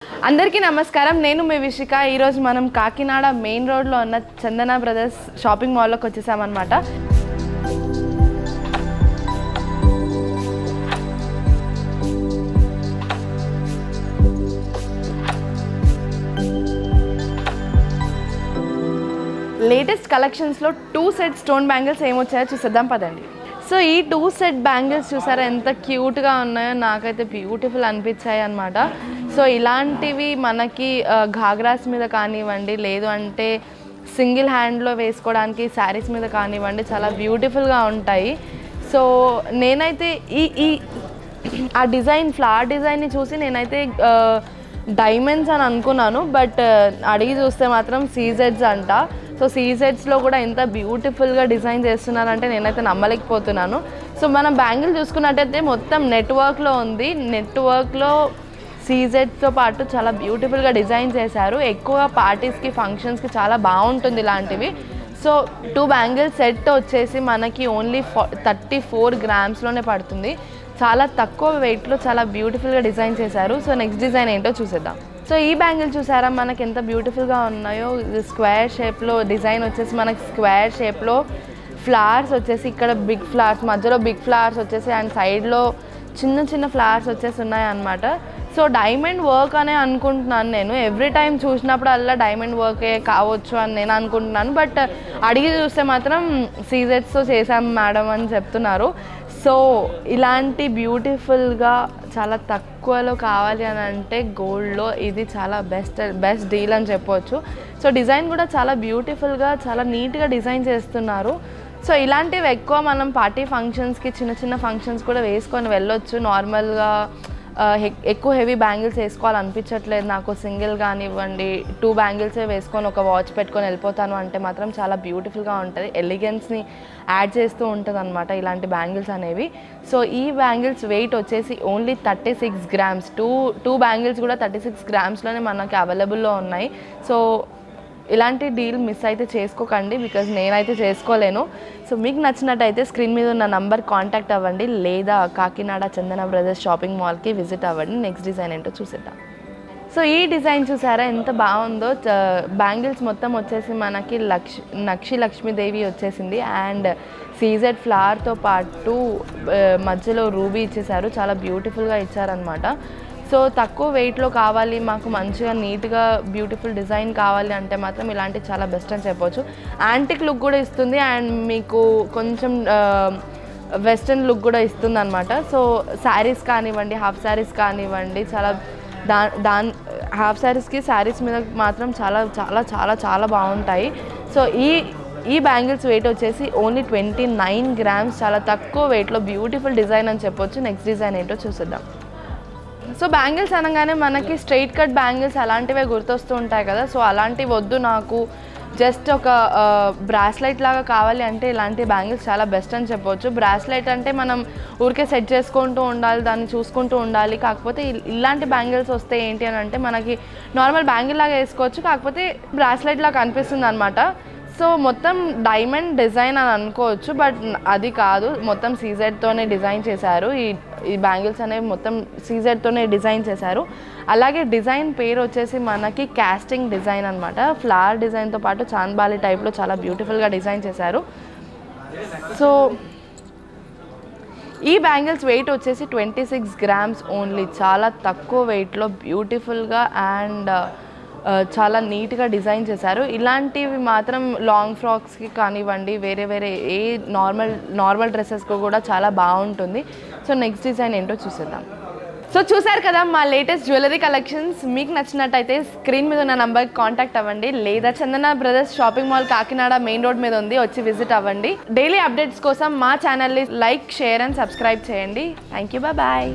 అందరికీ నమస్కారం. నేను మీ విషిక. ఈరోజు మనం కాకినాడ మెయిన్ రోడ్లో ఉన్న చందన బ్రదర్స్ షాపింగ్ మాల్లోకి వచ్చేసామన్నమాట. లేటెస్ట్ కలెక్షన్స్లో 2 సెట్ స్టోన్ బ్యాంగిల్స్ ఏమొచ్చాయో చూసేద్దాం పదండి. సో ఈ 2 సెట్ బ్యాంగిల్స్ చూసారా ఎంత క్యూట్గా ఉన్నాయో, నాకైతే బ్యూటిఫుల్ అనిపించాయి అనమాట. సో ఇలాంటివి మనకి ఘాగ్రాస్ మీద కానివ్వండి, లేదు అంటే సింగిల్ హ్యాండ్లో వేసుకోవడానికి శారీస్ మీద కానివ్వండి, చాలా బ్యూటిఫుల్గా ఉంటాయి. సో నేనైతే ఈ ఆ డిజైన్, ఫ్లవర్ డిజైన్ని చూసి నేనైతే డైమండ్స్ అని అనుకున్నాను, బట్ అడిగి చూస్తే మాత్రం సీజెడ్స్ అంట. సో సీజెడ్స్లో కూడా ఎంత బ్యూటిఫుల్గా డిజైన్ చేస్తున్నారంటే నేనైతే నమ్మలేకపోతున్నాను. సో మనం బ్యాంగిల్ చూసుకున్నట్టయితే మొత్తం నెట్వర్క్లో ఉంది. నెట్వర్క్లో సీజెడ్స్తో పాటు చాలా బ్యూటిఫుల్గా డిజైన్ చేశారు. ఎక్కువ పార్టీస్కి, ఫంక్షన్స్కి చాలా బాగుంటుంది ఇలాంటివి. సో 2 బ్యాంగిల్స్ సెట్ వచ్చేసి మనకి ఓన్లీ 34 గ్రామ్స్లోనే పడుతుంది. చాలా తక్కువ వెయిట్లో చాలా బ్యూటిఫుల్గా డిజైన్ చేశారు. సో నెక్స్ట్ డిజైన్ ఏంటో చూసేద్దాం. సో ఈ బ్యాంగిల్ చూసారా మనకి ఎంత బ్యూటిఫుల్గా ఉన్నాయో. స్క్వేర్ షేప్లో డిజైన్ వచ్చేసి మనకి స్క్వేర్ షేప్లో ఫ్లవర్స్ వచ్చేసి ఇక్కడ బిగ్ ఫ్లవర్స్, మధ్యలో బిగ్ ఫ్లవర్స్ వచ్చేసి అండ్ సైడ్లో చిన్న చిన్న ఫ్లవర్స్ వచ్చేసి ఉన్నాయి అన్నమాట. సో డైమండ్ వర్క్ అనే అనుకుంటున్నాను నేను. ఎవ్రీ టైం చూసినప్పుడు అలా డైమండ్ వర్కే కావచ్చు అని నేను అనుకుంటున్నాను, బట్ అడిగి చూస్తే మాత్రం సీజెడ్స్తో చేసాం మేడం అని చెప్తున్నారు. సో ఇలాంటి బ్యూటిఫుల్గా చాలా తక్కువలో కావాలి అని అంటే గోల్డ్లో ఇది చాలా బెస్ట్ డీల్ అని చెప్పవచ్చు. సో డిజైన్ కూడా చాలా బ్యూటిఫుల్గా, చాలా నీట్గా డిజైన్ చేస్తున్నారు. సో ఇలాంటివి ఎక్కువ మనం పార్టీ ఫంక్షన్స్కి, చిన్న చిన్న ఫంక్షన్స్ కూడా వేసుకొని వెళ్ళొచ్చు. నార్మల్గా ఎక్కువ హెవీ బ్యాంగిల్స్ వేసుకోవాలనిపించట్లేదు నాకు. సింగిల్ కానివ్వండి, 2 బ్యాంగిల్సే వేసుకొని ఒక వాచ్ పెట్టుకొని వెళ్ళిపోతాను అంటే మాత్రం చాలా బ్యూటిఫుల్గా ఉంటుంది. ఎలిగెన్స్ని యాడ్ చేస్తూ ఉంటుంది అనమాట ఇలాంటి బ్యాంగిల్స్ అనేవి. సో ఈ బ్యాంగిల్స్ వెయిట్ వచ్చేసి ఓన్లీ 36 గ్రామ్స్. 2 బ్యాంగిల్స్ కూడా 36 గ్రామ్స్లోనే మనకి అవైలబుల్లో ఉన్నాయి. సో ఇలాంటి డీల్ మిస్ అయితే చేసుకోకండి, బికాజ్ నేనైతే చేసుకోలేను. సో మీకు నచ్చినట్టయితే స్క్రీన్ మీద ఉన్న నంబర్ కాంటాక్ట్ అవ్వండి, లేదా కాకినాడ చందన బ్రదర్స్ షాపింగ్ మాల్కి విజిట్ అవ్వండి. నెక్స్ట్ డిజైన్ ఏంటో చూసేద్దాం. సో ఈ డిజైన్ చూసారా ఎంత బాగుందో. బ్యాంగిల్స్ మొత్తం వచ్చేసి మనకి నక్షి లక్ష్మీదేవి వచ్చేసింది అండ్ సీజెడ్ ఫ్లవర్తో పాటు మధ్యలో రూబీ ఇచ్చేసారు. చాలా బ్యూటిఫుల్గా ఇచ్చారనమాట. సో తక్కువ వెయిట్లో కావాలి మాకు, మంచిగా నీట్గా బ్యూటిఫుల్ డిజైన్ కావాలి అంటే మాత్రం ఇలాంటివి చాలా బెస్ట్ అని చెప్పవచ్చు. యాంటిక్ లుక్ కూడా ఇస్తుంది అండ్ మీకు కొంచెం వెస్ట్రన్ లుక్ కూడా ఇస్తుంది అనమాట. సో శారీస్ కానివ్వండి, హాఫ్ శారీస్ కానివ్వండి, చాలా హాఫ్ శారీస్కి శారీస్ మీద మాత్రం చాలా చాలా చాలా చాలా బాగుంటాయి. సో ఈ బ్యాంగిల్స్ వెయిట్ వచ్చేసి ఓన్లీ 29 గ్రామ్స్. చాలా తక్కువ వెయిట్లో బ్యూటిఫుల్ డిజైన్ అని చెప్పొచ్చు. నెక్స్ట్ డిజైన్ ఏంటో చూసేద్దాం. సో బ్యాంగిల్స్ అనగానే మనకి స్ట్రైట్ కట్ బ్యాంగిల్స్ అలాంటివే గుర్తొస్తూ ఉంటాయి కదా. సో అలాంటివి వద్దు నాకు, జస్ట్ ఒక బ్రాస్లైట్ లాగా కావాలి అంటే ఇలాంటి బ్యాంగిల్స్ చాలా బెస్ట్ అని చెప్పవచ్చు. బ్రాస్లైట్ అంటే మనం ఊరికే సెట్ చేసుకుంటూ ఉండాలి, దాన్ని చూసుకుంటూ ఉండాలి. కాకపోతే ఇలాంటి బ్యాంగిల్స్ వస్తే ఏంటి అని అంటే మనకి నార్మల్ బ్యాంగిల్ లాగా వేసుకోవచ్చు, కాకపోతే బ్రాస్లైట్ లాగా కనిపిస్తుంది అనమాట. సో మొత్తం డైమండ్ డిజైన్ అని అనుకోవచ్చు, బట్ అది కాదు, మొత్తం సీజెడ్తోనే డిజైన్ చేశారు. ఈ బ్యాంగిల్స్ అనేవి మొత్తం సీజెడ్తోనే డిజైన్ చేశారు. అలాగే డిజైన్ పేరు వచ్చేసి మనకి కాస్టింగ్ డిజైన్ అనమాట. ఫ్లవర్ డిజైన్తో పాటు చాంద్బాలి టైప్లో చాలా బ్యూటిఫుల్గా డిజైన్ చేశారు. సో ఈ బ్యాంగిల్స్ వెయిట్ వచ్చేసి 26 గ్రామ్స్ ఓన్లీ. చాలా తక్కువ వెయిట్లో బ్యూటిఫుల్గా అండ్ చాలా నీట్గా డిజైన్ చేశారు. ఇలాంటివి మాత్రం లాంగ్ ఫ్రాక్స్కి కానివ్వండి, వేరే ఏ నార్మల్ డ్రెస్సెస్కి కూడా చాలా బాగుంటుంది. సో నెక్స్ట్ డిజైన్ ఏంటో చూసేద్దాం. సో చూసారు కదా మా లేటెస్ట్ జ్యువెలరీ కలెక్షన్స్. మీకు నచ్చినట్టయితే స్క్రీన్ మీద ఉన్న నంబర్కి కాంటాక్ట్ అవ్వండి, లేదా Chandana brothers shopping mall Kakinada main road మీద ఉంది, వచ్చి విజిట్ అవ్వండి. డైలీ అప్డేట్స్ కోసం మా ఛానల్ని లైక్, షేర్ అండ్ సబ్స్క్రైబ్ చేయండి. Thank you, bye.